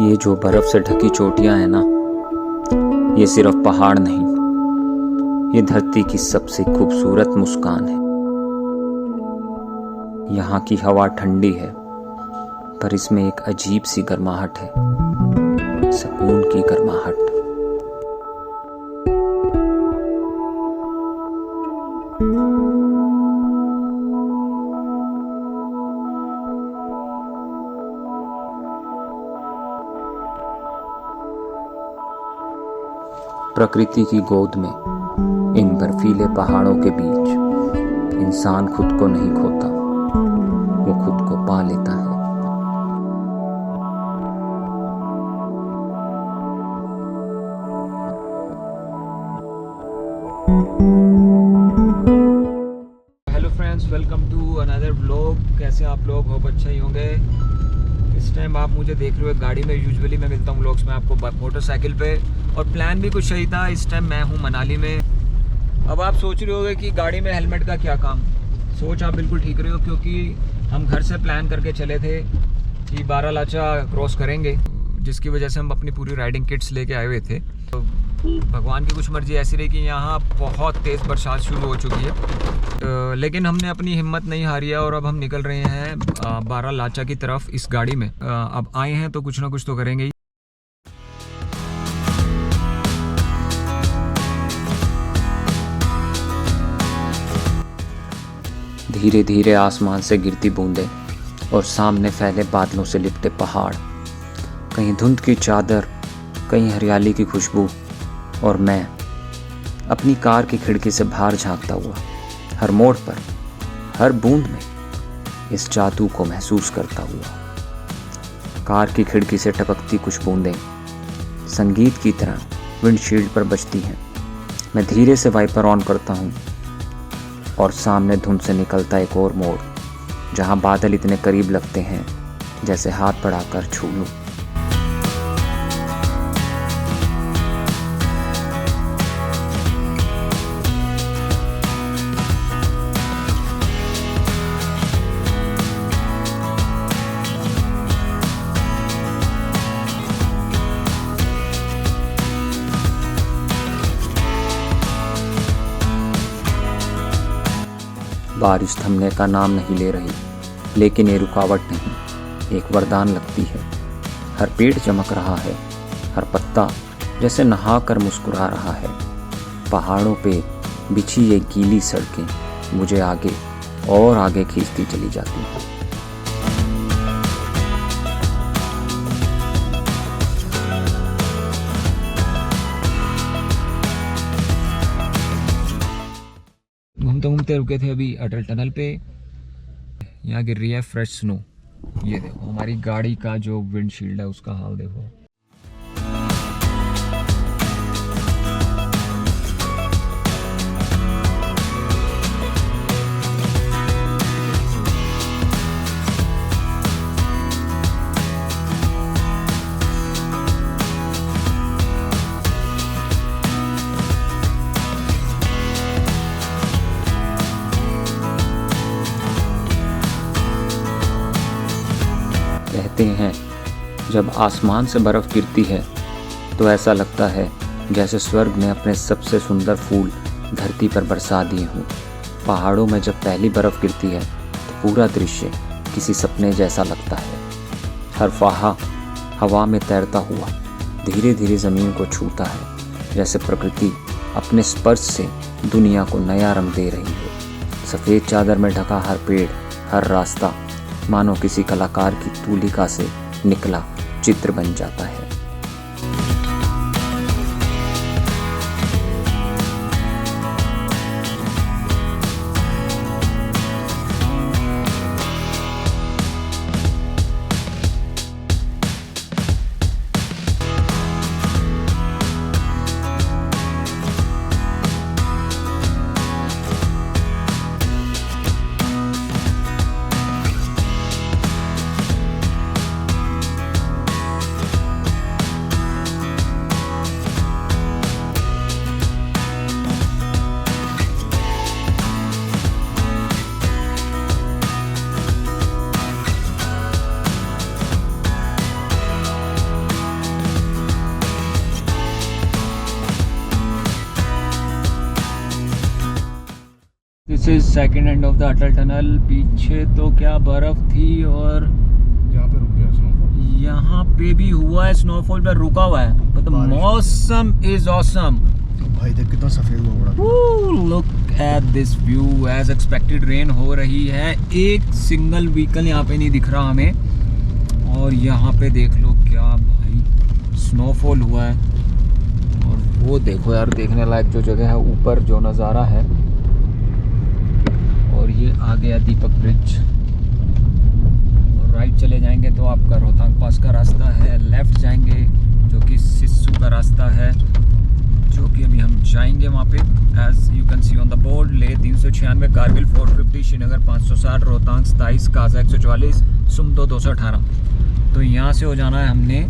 ये जो बर्फ से ढकी चोटियां हैं ना, ये सिर्फ पहाड़ नहीं, ये धरती की सबसे खूबसूरत मुस्कान है। यहाँ की हवा ठंडी है, पर इसमें एक अजीब सी गर्माहट है, सुकून की गर्माहट। प्रकृति की गोद में इन बर्फीले पहाड़ों के बीच इंसान खुद को नहीं खोता, वो खुद को पा लेता है। Hello friends, welcome to another vlog. कैसे आप लोग? होप अच्छा ही होंगे। इस टाइम आप मुझे देख रहे हो गाड़ी में। यूजुअली मैं मिलता हूँ व्लॉग्स में आपको मोटरसाइकिल पे, और प्लान भी कुछ सही था। इस टाइम मैं हूँ मनाली में। अब आप सोच रहे होगे कि गाड़ी में हेलमेट का क्या काम। सोच आप बिल्कुल ठीक रहे हो, क्योंकि हम घर से प्लान करके चले थे कि बारालाचा क्रॉस करेंगे, जिसकी वजह से हम अपनी पूरी राइडिंग किट्स लेके आए हुए थे। तो भगवान की कुछ मर्जी ऐसी रही कि यहाँ बहुत तेज़ बरसात शुरू हो चुकी है, लेकिन हमने अपनी हिम्मत नहीं हारी है और अब हम निकल रहे हैं बारालाचा की तरफ इस गाड़ी में। अब आए हैं तो कुछ ना कुछ तो करेंगे ही। धीरे धीरे आसमान से गिरती बूंदें और सामने फैले बादलों से लिपटे पहाड़, कहीं धुंध की चादर, कहीं हरियाली की खुशबू, और मैं अपनी कार की खिड़की से बाहर झांकता हुआ हर मोड़ पर, हर बूंद में इस जादू को महसूस करता हुआ। कार की खिड़की से टपकती कुछ बूंदें संगीत की तरह विंडशील्ड पर बजती हैं। मैं धीरे से वाइपर ऑन करता हूँ और सामने धुंध से निकलता एक और मोड़, जहाँ बादल इतने करीब लगते हैं जैसे हाथ बढ़ाकर छू लूं। बारिश थमने का नाम नहीं ले रही, लेकिन ये रुकावट नहीं, एक वरदान लगती है। हर पेड़ चमक रहा है, हर पत्ता जैसे नहा कर मुस्कुरा रहा है। पहाड़ों पे बिछी ये गीली सड़कें मुझे आगे और आगे खींचती चली जाती हैं। घूमते घूमते रुके थे अभी अटल टनल पे। यहाँ गिर रही है फ्रेश स्नो। ये देखो हमारी गाड़ी का जो विंडशील्ड है उसका हाल देखो। कहते हैं जब आसमान से बर्फ़ गिरती है तो ऐसा लगता है जैसे स्वर्ग ने अपने सबसे सुंदर फूल धरती पर बरसा दिए हों। पहाड़ों में जब पहली बर्फ़ गिरती है तो पूरा दृश्य किसी सपने जैसा लगता है। हर फाहा हवा में तैरता हुआ धीरे धीरे ज़मीन को छूता है, जैसे प्रकृति अपने स्पर्श से दुनिया को नया रंग दे रही हो। सफ़ेद चादर में ढका हर पेड़, हर रास्ता मानो किसी कलाकार की तूलिका से निकला चित्र बन जाता है। This is second end of the Atal tunnel. पीछे तो क्या बर्फ थी और यहाँ पे रुक गया स्नोफॉल। यहाँ पे भी हुआ है स्नोफॉल, पर रुका हुआ है। बट द मौसम इज ऑसम। भाई देख कितना सफेद हुआ बड़ा। Look at this view. As expected rain हो रही है। एक सिंगल व्हीकल यहाँ पे नहीं दिख रहा हमें। और यहाँ पे देख लो क्या भाई स्नोफॉल हुआ है। और वो देखो यार, देखने लायक जो जगह है, ऊपर जो नज़ारा है। और ये आ गया दीपक ब्रिज। और राइट चले जाएंगे तो आपका रोहतांग पास का रास्ता है। लेफ़्ट जाएंगे जो कि सिस्सू का रास्ता है, जो कि अभी हम जाएंगे वहाँ पे। As you can see on the board, Leh 396, Kargil 450, Srinagar 560, Rohtang 27, Kaza 144, Sumdo 218। तो यहाँ से हो जाना है हमने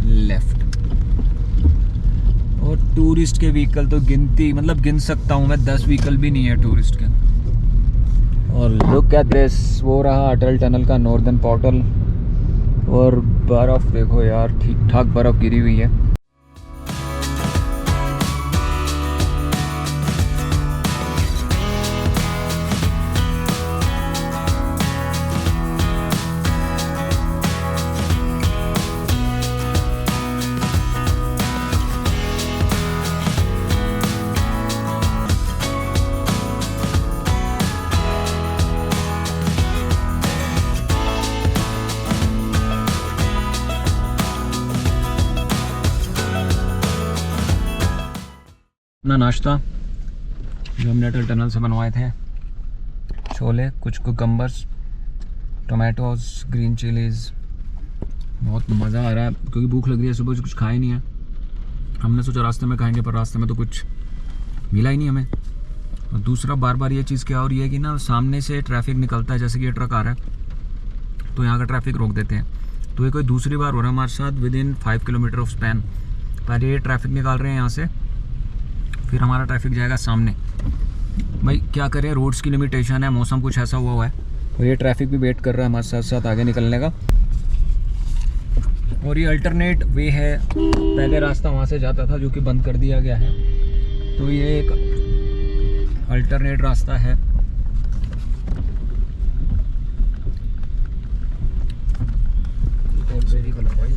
लेफ़्ट। और टूरिस्ट के व्हीकल तो मतलब गिन सकता हूँ मैं, 10 व्हीकल भी नहीं है टूरिस्ट के। और लुक एट दिस, वो रहा अटल टनल का नॉर्दर्न पोर्टल। और बर्फ़ देखो यार, ठीक ठाक बर्फ़ गिरी हुई है। अपना नाश्ता जो हमने अटल टनल से बनवाए थे, छोले, कुछ कुकम्बर्स, टोमेटोज, ग्रीन चिलीज़। बहुत मज़ा आ रहा है क्योंकि भूख लग रही है। सुबह से कुछ खाए नहीं है। हमने सोचा रास्ते में खाएंगे, पर रास्ते में तो कुछ मिला ही नहीं हमें। और दूसरा बार बार ये चीज़ क्या हो रही है कि ना, सामने से ट्रैफिक निकलता है। जैसे कि ये ट्रक आ रहा है तो यहाँ का ट्रैफिक रोक देते हैं। तो ये कोई दूसरी बार हो रहा है हमारे साथ with in 5 kilometre of span. पहले ये ट्रैफिक निकाल रहे हैं यहाँ से, फिर हमारा ट्रैफिक जाएगा सामने। भाई क्या करें, रोड्स की लिमिटेशन है, मौसम कुछ ऐसा हुआ है। और ये ट्रैफिक भी वेट कर रहा है हमारे साथ साथ आगे निकलने का। और ये अल्टरनेट वे है। पहले रास्ता वहाँ से जाता था जो कि बंद कर दिया गया है। तो ये एक अल्टरनेट रास्ता है।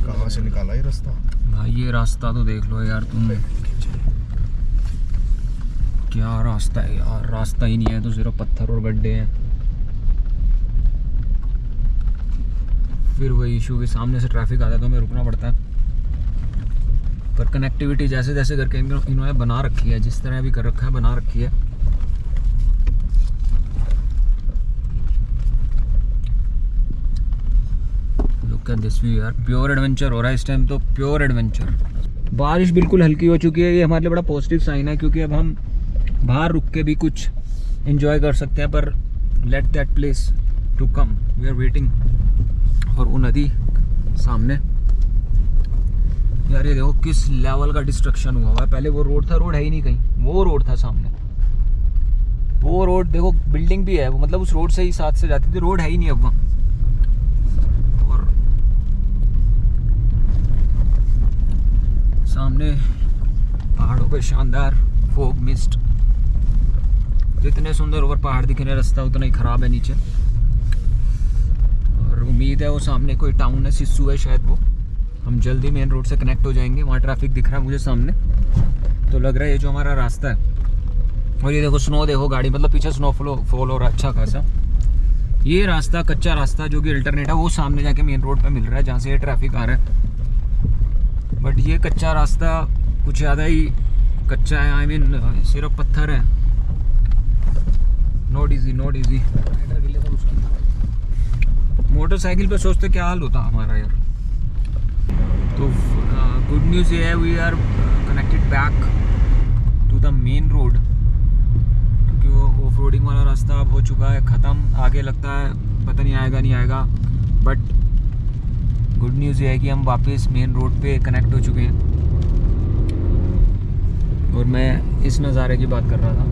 कहाँ से निकाला ये रास्ता? भाई ये रास्ता तो देख लो यार तुम, क्या रास्ता है यार। रास्ता ही नहीं है तो सिर्फ पत्थर और गड्ढे हैं। फिर वही इशू के सामने से ट्रैफिक आता है तो हमें रुकना पड़ता है। पर कनेक्टिविटी जैसे जैसे करके इन्होंने बना रखी है, जिस तरह भी कर रखा है, बना रखी है। लुक एट दिस व्यू यार, प्योर एडवेंचर हो रहा है इस टाइम तो, प्योर एडवेंचर। बारिश बिल्कुल हल्की हो चुकी है। ये हमारे लिए बड़ा पॉजिटिव साइन है क्योंकि अब हम बाहर रुक के भी कुछ एंजॉय कर सकते हैं। पर let that place to come, we are waiting. और वो नदी सामने यार, ये देखो किस लेवल का डिस्ट्रक्शन हुआ है। पहले वो रोड था, रोड है ही नहीं कहीं, वो रोड था सामने। वो रोड देखो, बिल्डिंग भी है वो, मतलब उस रोड से ही साथ से जाती थी, रोड है ही नहीं अब वहाँ। और सामने पहाड़ों पे शानदार फोग मिस्ट। जितने सुंदर ऊपर पहाड़ दिख रहे हैं, रास्ता उतना ही ख़राब है नीचे। और उम्मीद है वो सामने कोई टाउन है, सिस्सू है शायद वो। हम जल्दी मेन रोड से कनेक्ट हो जाएंगे। वहाँ ट्रैफिक दिख रहा है मुझे सामने, तो लग रहा है ये जो हमारा रास्ता है। और ये देखो स्नो, देखो गाड़ी, मतलब पीछे स्नो फॉल हो रहा है अच्छा खासा। ये रास्ता, कच्चा रास्ता जो कि अल्टरनेट है, वो सामने जाके मेन रोड पे मिल रहा है जहाँ से ये ट्रैफिक आ रहा है। बट ये कच्चा रास्ता कुछ ज़्यादा ही कच्चा है। आई मीन सिर्फ पत्थर है। Not easy, not easy. Motorcycle पे सोचते क्या हाल होता हमारा यार। तो गुड न्यूज़ ये है, we are connected back to the main road, क्योंकि वो ऑफ रोडिंग वाला रास्ता अब हो चुका है ख़त्म। आगे लगता है पता नहीं आएगा नहीं आएगा, बट गुड न्यूज़ ये है कि हम वापस मेन रोड पे कनेक्ट हो चुके हैं। और मैं इस नज़ारे की बात कर रहा था।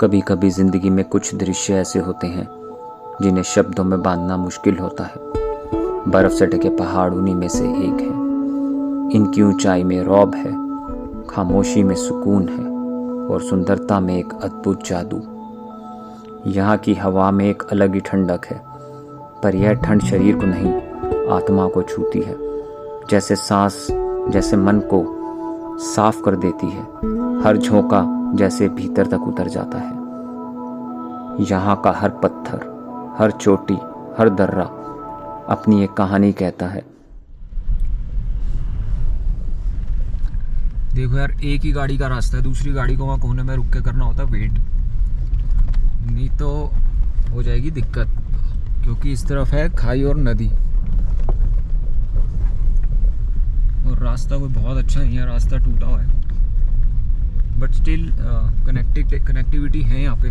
कभी कभी ज़िंदगी में कुछ दृश्य ऐसे होते हैं जिन्हें शब्दों में बांधना मुश्किल होता है। बर्फ़ से ढके पहाड़ उन्हीं में से एक है। इनकी ऊंचाई में रौब है, खामोशी में सुकून है और सुंदरता में एक अद्भुत जादू। यहाँ की हवा में एक अलग ही ठंडक है, पर यह ठंड शरीर को नहीं, आत्मा को छूती है। जैसे सांस जैसे मन को साफ कर देती है, हर झोंका जैसे भीतर तक उतर जाता है। यहाँ का हर पत्थर, हर चोटी, हर दर्रा अपनी एक कहानी कहता है। देखो यार, एक ही गाड़ी का रास्ता है, दूसरी गाड़ी को वहाँ कोने में रुक के करना होता है वेट, नहीं तो हो जाएगी दिक्कत, क्योंकि इस तरफ है खाई और नदी और रास्ता कोई बहुत अच्छा नहीं है, रास्ता टूटा हुआ है, बट स्टिल कनेक्टिविटी है यहाँ पे।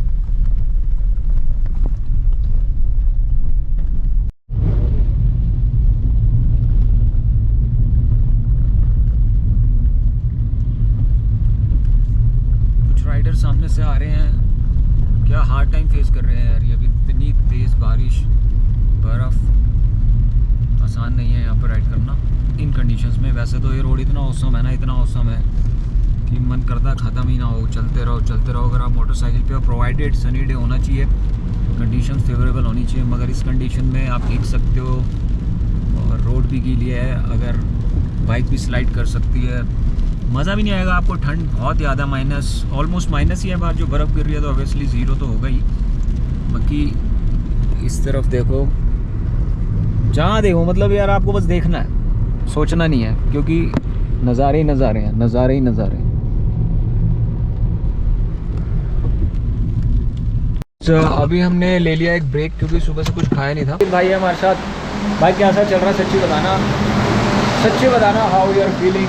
कुछ राइडर सामने से आ रहे हैं, क्या हार्ड टाइम फेस कर रहे हैं यार। ये अभी इतनी तेज बारिश, बर्फ, आसान नहीं है यहाँ पर राइड करना इन कंडीशंस में। वैसे तो ये रोड इतना औसम है ना, इतना औसम है कि मन करता ख़त्म ही ना हो, चलते रहो चलते रहो। अगर आप मोटरसाइकिल पे हो, प्रोवाइडेड सनी डे होना चाहिए, कंडीशन फेवरेबल होनी चाहिए, मगर इस कंडीशन में आप भीग सकते हो और रोड भी गीली है, अगर बाइक भी स्लाइड कर सकती है, मज़ा भी नहीं आएगा आपको। ठंड बहुत ज़्यादा, माइनस, ऑलमोस्ट माइनस ही है बाहर। जो बर्फ़ गिर रही है तो ऑब्वियसली ज़ीरो तो होगा ही। बाकी इस तरफ देखो, जहाँ देखो, मतलब यार आपको बस देखना है, सोचना नहीं है, क्योंकि नज़ारे ही नज़ारे हैं, नज़ारे ही नज़ारे हैं। तो अभी हमने ले लिया एक ब्रेक, क्योंकि सुबह से कुछ खाया नहीं था। भाई है हमारे साथ। भाई कैसा चल रहा है, सच्ची बताना, सच्ची बताना, हाउ यू आर फीलिंग?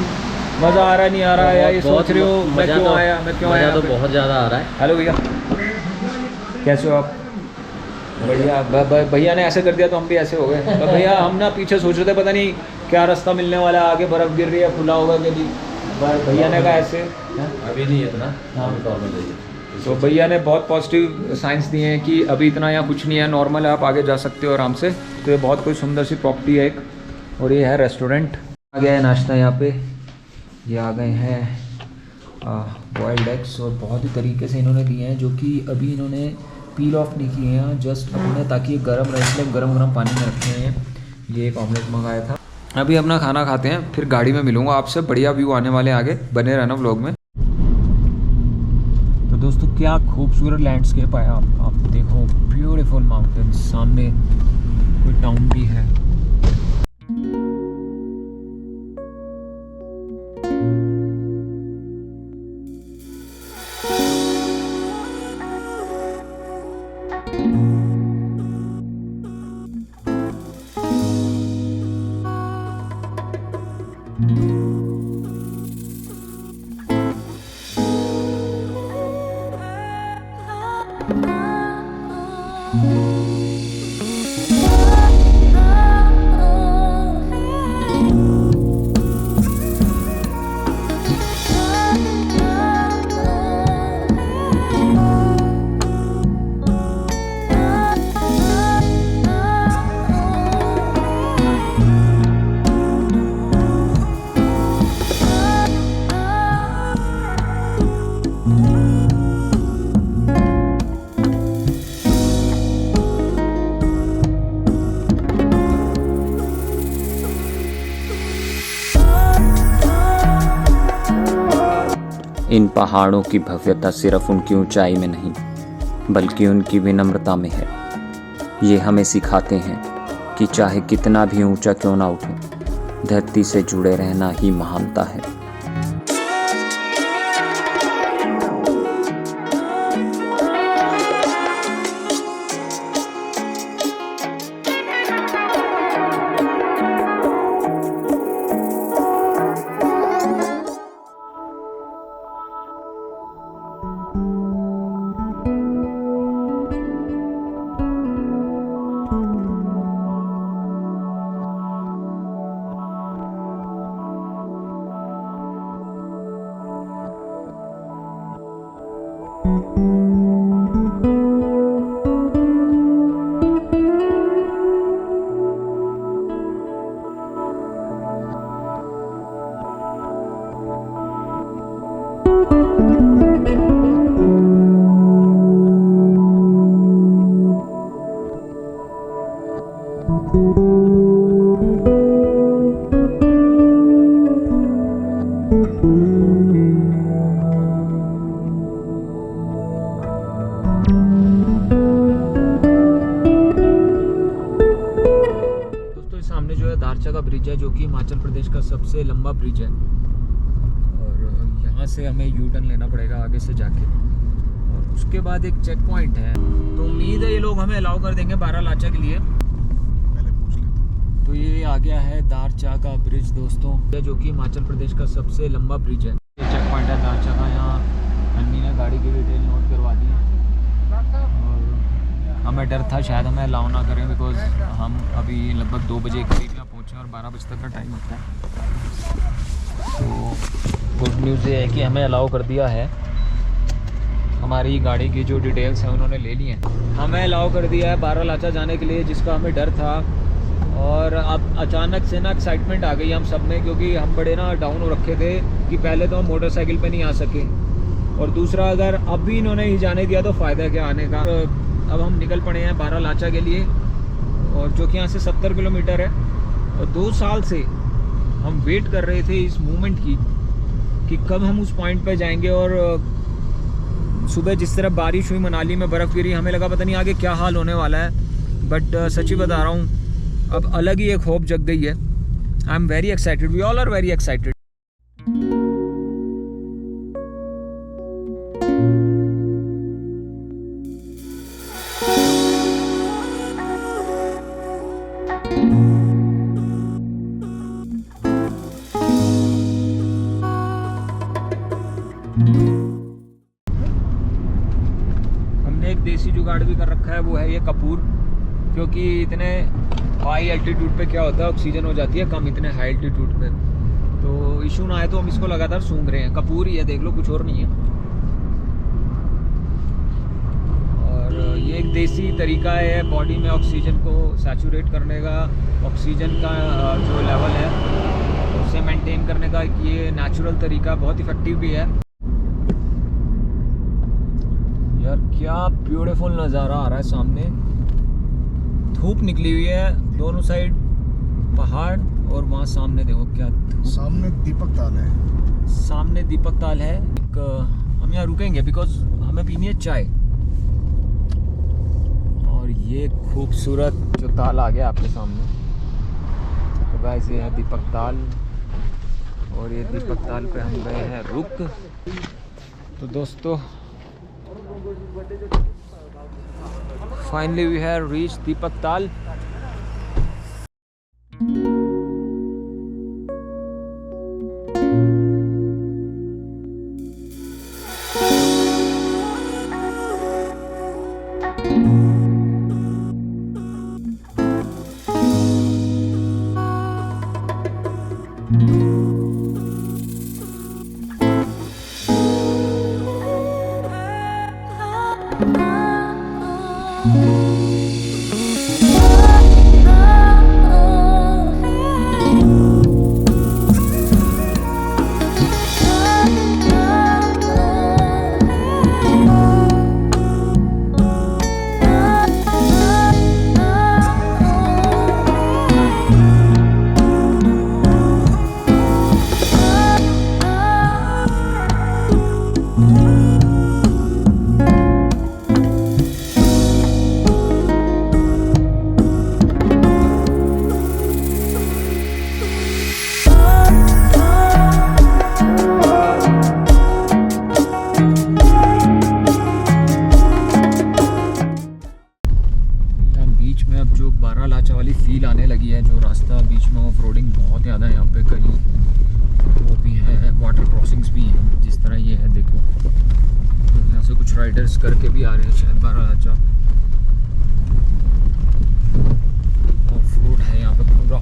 मज़ा आ रहा नहीं आ रहा है, या ये सोच रहे हो मैं क्यों आया, मैं क्यों आया? तो बहुत ज़्यादा आ रहा है। हेलो भैया, कैसे हो आप? बढ़िया। भैया ने ऐसे कर दिया तो हम भी ऐसे हो गए। तो भैया हम ना पीछे सोच रहे थे, पता नहीं क्या रास्ता मिलने वाला है, आगे बर्फ़ गिर रही है, खुला होगा कि नहीं। भैया ने कहा ऐसे अभी नहीं इतना, नॉर्मल है। तो भैया ने बहुत पॉजिटिव साइंस दिए हैं कि अभी इतना यहाँ कुछ नहीं है, नॉर्मल है, आप आगे जा सकते हो आराम से। तो ये बहुत कोई सुंदर सी प्रॉपर्टी है एक, और ये है रेस्टोरेंट। आ गया है नाश्ता यहाँ पे, ये आ गए हैं बॉइल्ड एग्स, और बहुत ही तरीके से इन्होंने दिए हैं, जो कि अभी इन्होंने पील ऑफ नहीं किए हैं, जस्ट अपने, ताकि ये गर्म रहे, इसलिए गर्म गर्म पानी में रखे हैं। ये एक ऑमलेट मंगाया था। अभी अपना खाना खाते हैं, फिर गाड़ी में मिलूँगा आपसे। बढ़िया व्यू आने वाले आगे, बने रहना व्लॉग में। तो दोस्तों, क्या खूबसूरत लैंडस्केप आया, आप देखो, ब्यूटीफुल माउंटेन्स, सामने कोई टाउन भी है। इन पहाड़ों की भव्यता सिर्फ उनकी ऊंचाई में नहीं, बल्कि उनकी विनम्रता में है। ये हमें सिखाते हैं कि चाहे कितना भी ऊंचा क्यों ना उठे, धरती से जुड़े रहना ही महानता है। दोस्तों इस सामने जो है दारचा का ब्रिज है, जो कि हिमाचल प्रदेश का सबसे लंबा ब्रिज है। और यहाँ से हमें यू टर्न लेना पड़ेगा आगे से जाके, और उसके बाद एक चेक पॉइंट है। तो उम्मीद है ये लोग हमें अलाउ कर देंगे बारालाचा के लिए। पहले पूछ लेते। तो ये आ गया है दारचा का ब्रिज दोस्तों, जो कि हिमाचल प्रदेश का सबसे लंबा ब्रिज है। ये चेक पॉइंट है दारचा का। यहाँ अन्नी ने गाड़ी की डिटेल नोट करवा दी है, और हमें डर था शायद हमें अलाउ ना करें, बिकॉज हम अभी लगभग 2 बजे करीब यहाँ पहुँचे और 12 बजे तक का टाइम होता है। तो गुड न्यूज़ ये है कि हमें अलाउ कर दिया है। हमारी गाड़ी की जो डिटेल्स हैं उन्होंने ले ली हैं। हमें अलाउ कर दिया है बारालाचा जाने के लिए, जिसका हमें डर था। और अब अचानक से ना एक्साइटमेंट आ गई हम सब में, क्योंकि हम बड़े ना डाउन हो रखे थे कि पहले तो हम मोटरसाइकिल पे नहीं आ सके, और दूसरा अगर अब भी इन्होंने ही जाने दिया तो फ़ायदा क्या आने का। अब हम निकल पड़े हैं बारालाचा के लिए, और जो कि यहाँ से 70 किलोमीटर है। और 2 साल से हम वेट कर रहे थे इस मोमेंट की कि कब हम उस पॉइंट पे जाएंगे। और सुबह जिस तरह बारिश हुई, मनाली में बर्फ़ गिरी, हमें लगा पता नहीं आगे क्या हाल होने वाला है। बट सच्ची बता रहा हूँ, अब अलग ही एक होप जग गई है। I am very excited, we all are very excited. हमने एक देसी जुगाड़ भी कर रखा है, वो है ये कपूर। क्योंकि इतने हाई एल्टीट्यूड पे क्या होता है, ऑक्सीजन हो जाती है कम इतने हाई एल्टीट्यूड पे, तो इशू ना आए तो हम इसको लगातार सूंघ रहे हैं। कपूर ही है, देख लो, कुछ और नहीं है। और ये एक देसी तरीका है बॉडी में ऑक्सीजन को सैचुरेट करने का, ऑक्सीजन का जो लेवल है उसे मेंटेन करने का। ये नेचुरल तरीका बहुत इफेक्टिव भी है। यार क्या ब्यूटीफुल नज़ारा आ रहा है सामने। धूप निकली हुई है दोनों साइड, पहाड़, और वहाँ सामने देखो क्या सामने दीपक ताल है। सामने दीपक ताल है। एक हम यहाँ रुकेंगे बिकॉज हमें पीनी है चाय। और ये खूबसूरत जो ताल आ गया आपके सामने, तो गाइस ये है दीपक ताल, और ये दीपक ताल पे हम गए हैं रुक। तो दोस्तों फाइनली वी हैव रीच दीपक ताल। बारालाचा वाली फील आने लगी है। जो रास्ता बीच में ऑफ रोडिंग बहुत ज़्यादा है यहाँ पे, कहीं वो भी है, वाटर क्रॉसिंग्स भी हैं, जिस तरह ये है देखो। तो यहाँ से कुछ राइडर्स करके भी आ रहे हैं शायद बारालाचा। ऑफ रोड है यहाँ पे पूरा।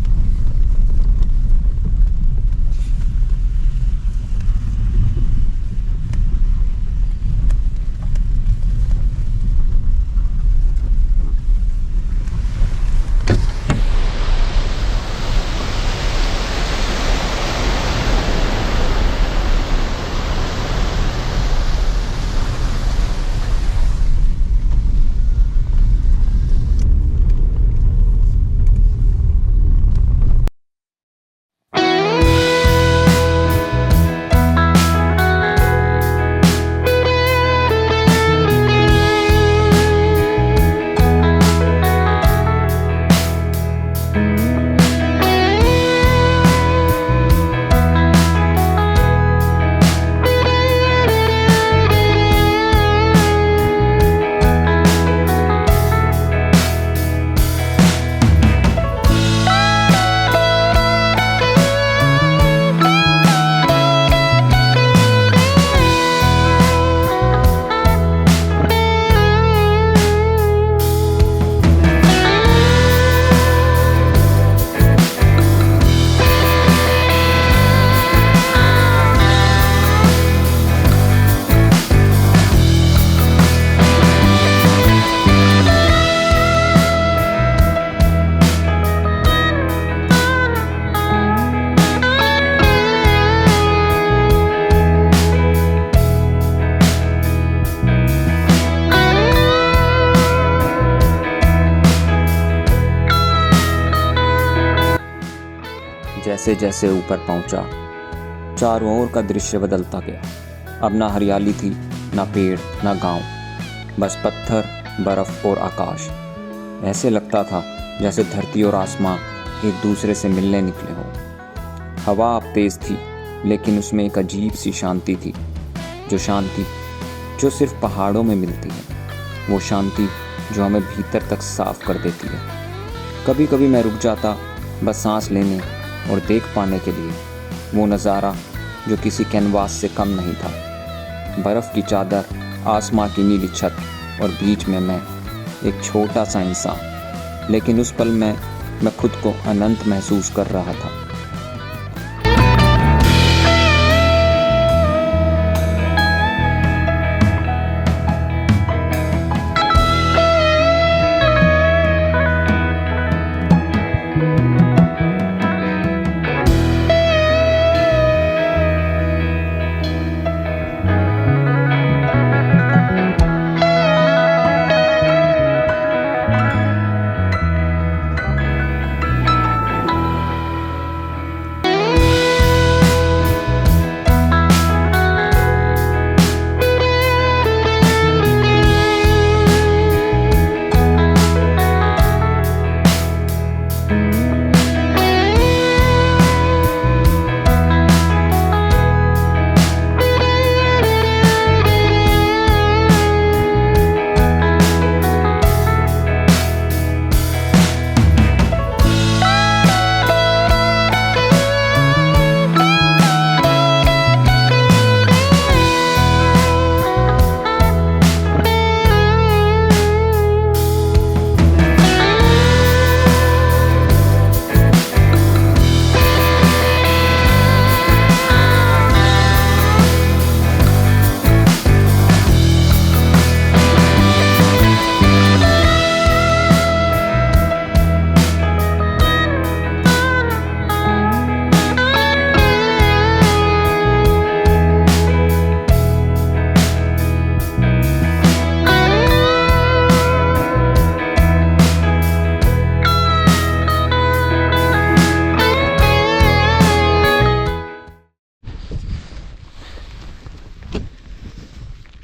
जैसे जैसे ऊपर पहुंचा, चारों ओर का दृश्य बदलता गया। अब ना हरियाली थी, ना पेड़, ना गांव, बस पत्थर, बर्फ और आकाश। ऐसे लगता था जैसे धरती और आसमां एक दूसरे से मिलने निकले हों। हवा अब तेज थी, लेकिन उसमें एक अजीब सी शांति थी, जो शांति जो सिर्फ पहाड़ों में मिलती है, वो शांति जो हमें भीतर तक साफ कर देती है। कभी कभी मैं रुक जाता, बस सांस लेने और देख पाने के लिए वो नज़ारा जो किसी कैनवास से कम नहीं था। बर्फ़ की चादर, आसमां की नीली छत और बीच में मैं, एक छोटा सा इंसान। लेकिन उस पल में मैं खुद को अनंत महसूस कर रहा था।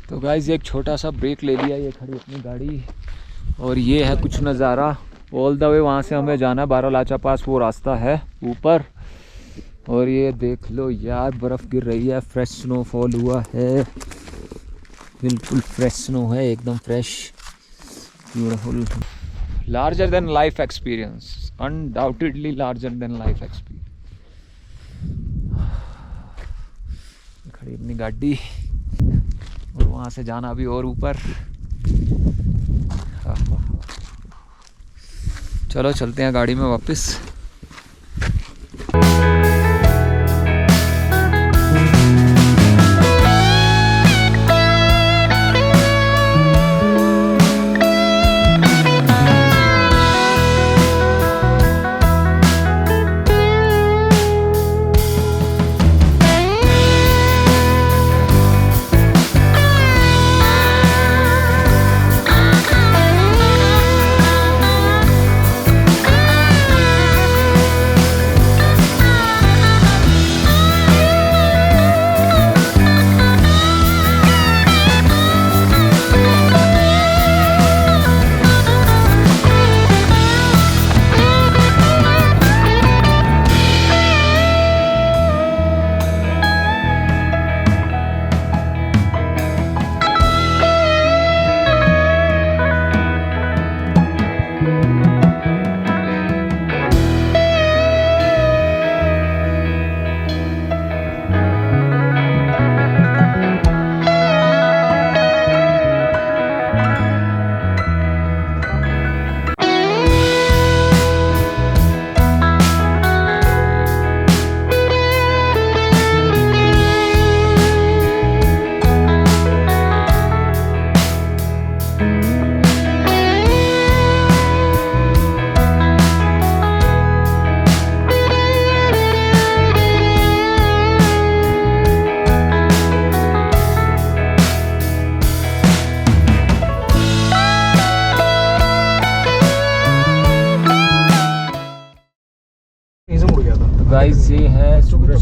तो गाइस एक छोटा सा ब्रेक ले लिया, ये खड़ी अपनी गाड़ी, और ये है कुछ नज़ारा ऑल द वे। वहाँ से हमें जाना है बारालाचा पास, वो रास्ता है ऊपर। और ये देख लो यार, बर्फ़ गिर रही है, फ्रेश स्नोफॉल हुआ है, बिल्कुल फ्रेश स्नो है, एकदम fresh, beautiful, larger than life experience, undoubtedly larger than life experience. खड़ी अपनी गाड़ी, और वहाँ से जाना अभी और ऊपर। चलो चलते हैं गाड़ी में वापस।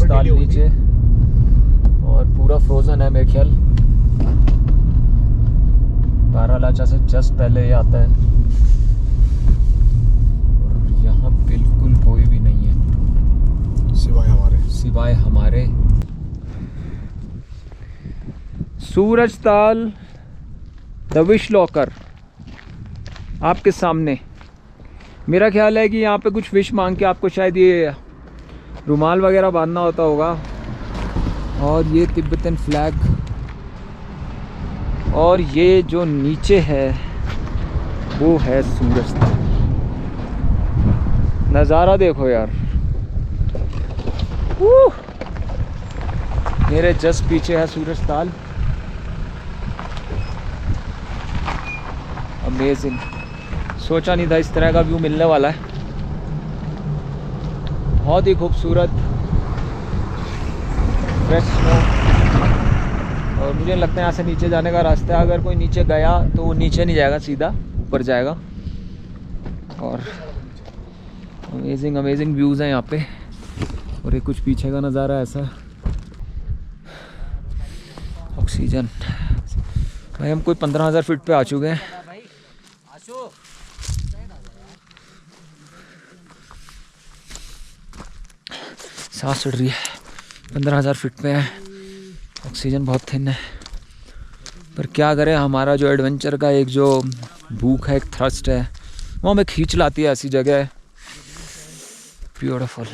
ताल नीचे और पूरा फ्रोजन है मेरे ख्याल। बारालाचा से जस्ट पहले ये आता है और यहाँ बिल्कुल कोई भी नहीं है सिवाय हमारे। सूरज ताल द विश लॉकर आपके सामने। मेरा ख्याल है कि यहाँ पे कुछ विश मांग के आपको शायद ये रुमाल वगैरह बांधना होता होगा। और ये तिब्बतन फ्लैग और ये जो नीचे है वो है सूरज ताल। नज़ारा देखो यार, मेरे जस्ट पीछे है सूरज ताल। अमेजिंग, सोचा नहीं था इस तरह का व्यू मिलने वाला है। बहुत ही खूबसूरत फ्रेश स्नो। और मुझे लगता है यहाँ से नीचे जाने का रास्ता है। अगर कोई नीचे गया तो वो नीचे नहीं जाएगा, सीधा ऊपर जाएगा। और अमेजिंग अमेजिंग व्यूज़ हैं यहाँ पे। और ये कुछ पीछे का नज़ारा ऐसा। ऑक्सीजन भाई, हम कोई 15,000 फीट पे आ चुके हैं। सांस चढ़ रही है, 15,000 फीट पे है, ऑक्सीजन बहुत थिन है। पर क्या करें, हमारा जो एडवेंचर का एक जो भूख है, एक थ्रस्ट है, वो हमें खींच लाती है ऐसी जगह। Beautiful.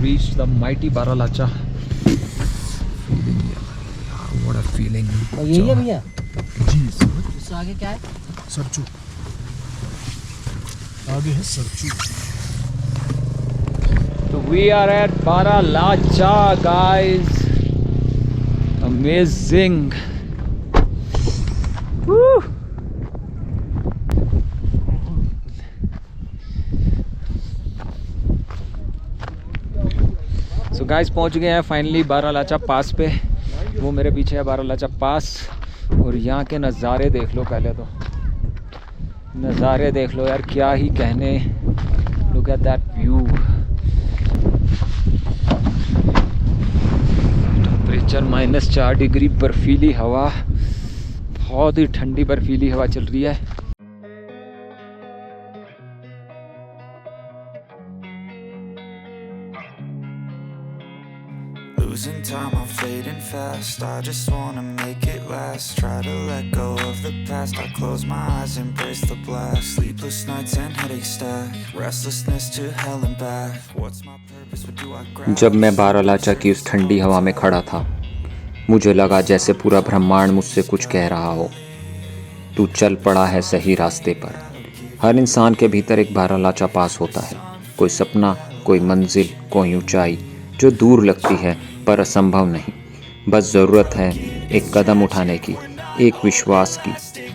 Reached the mighty Baralacha. What a feeling. यही है भैया, जी सर। इससे आगे क्या है? सरचू आगे है Sarchu. So we are at Baralacha, guys. Amazing. Woo! Guys पहुंच गए हैं फाइनली बारालाचा पास पे। वो मेरे पीछे है बारालाचा पास। और यहाँ के नज़ारे देख लो, पहले तो नज़ारे देख लो यार, क्या ही कहने। Look at that view. Temperature -4 degree, बर्फीली हवा, बहुत ही ठंडी बर्फीली हवा चल रही है। Losing time, I'm fading fast. I just wanna make it last. Try to let go of the past. I close my eyes, embrace the blast. Sleepless nights and headaches stack. Restlessness to hell and back. What's my purpose? What do I grab? जब मैं बारालाचा की उस ठंडी हवा में खड़ा था, मुझे लगा जैसे पूरा ब्रह्मांड मुझसे कुछ कह रहा हो, तू चल पड़ा है सही रास्ते पर। हर इंसान के भीतर एक बारालाचा पास होता है, कोई सपना, कोई मंजिल, कोई ऊंचाई जो दूर लगती है पर असंभव नहीं। बस ज़रूरत है एक कदम उठाने की, एक विश्वास की,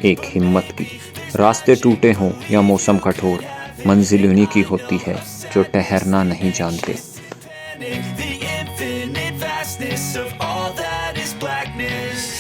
एक हिम्मत की। रास्ते टूटे हों या मौसम कठोर, मंजिल उन्हीं की होती है जो ठहरना नहीं जानते। The infinite vastness of all that is blackness.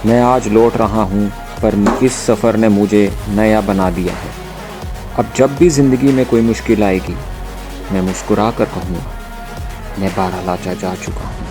मैं आज लौट रहा हूँ, पर इस सफ़र ने मुझे नया बना दिया है। अब जब भी ज़िंदगी में कोई मुश्किल आएगी, मैं मुस्कुरा कर कहूँगा, मैं बारालाचा जा चुका हूँ।